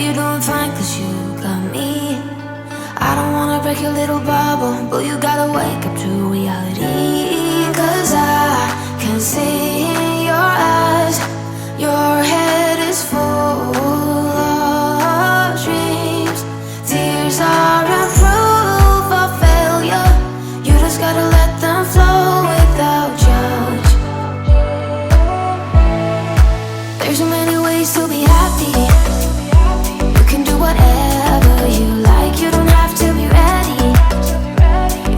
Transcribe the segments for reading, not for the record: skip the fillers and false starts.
you doing fine, cause you got me. I don't wanna break your little bubble, but you gotta wake up to reality. Cause I can see in your eyes, your head is full of dreams. Tears are a proof of failure. You just gotta let them flow without judge. There's so many ways to be happy. You can do whatever you like. You don't have to be ready.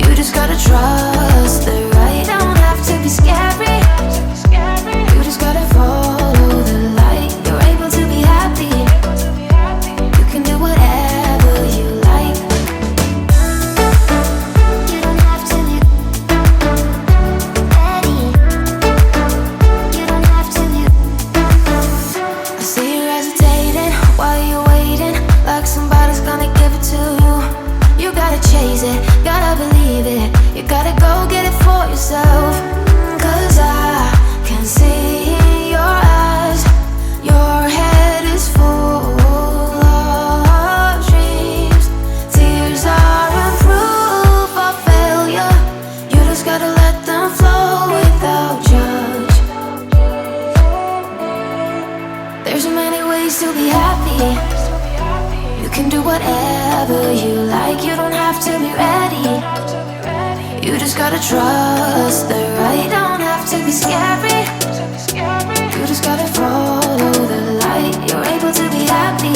You just gotta trust the right. Don't have to be scary. You just gotta follow the light. You're able to be happy. You can do whatever you like. You don't have to be ready. You don't have to be. I see you hesitating while you're waiting, like somebody's gonna give it to you. You gotta chase it, gotta believe it. You gotta go get it for yourself. Cause I can see in your eyes, your head is full of dreams. Tears are a proof of failure. You just gotta let them flow without judge. There's so many ways to be happy. You can do whatever you like. You don't have to be ready. You just gotta trust the right. Don't have to be scary. You just gotta follow the light. You're able to be happy.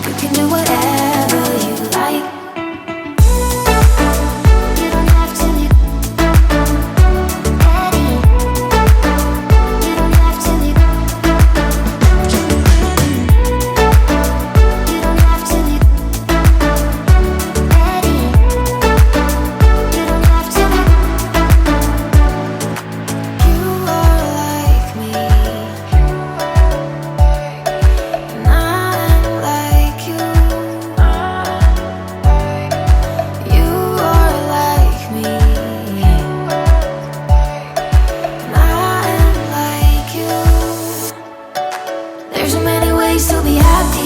You can do whatever you like. You don't have to be ready. You don't have to be. You don't have to be ready. You don't have to be. You are like me, and I'm like you. You are like me, and I'm like you. There's so many ways to be happy.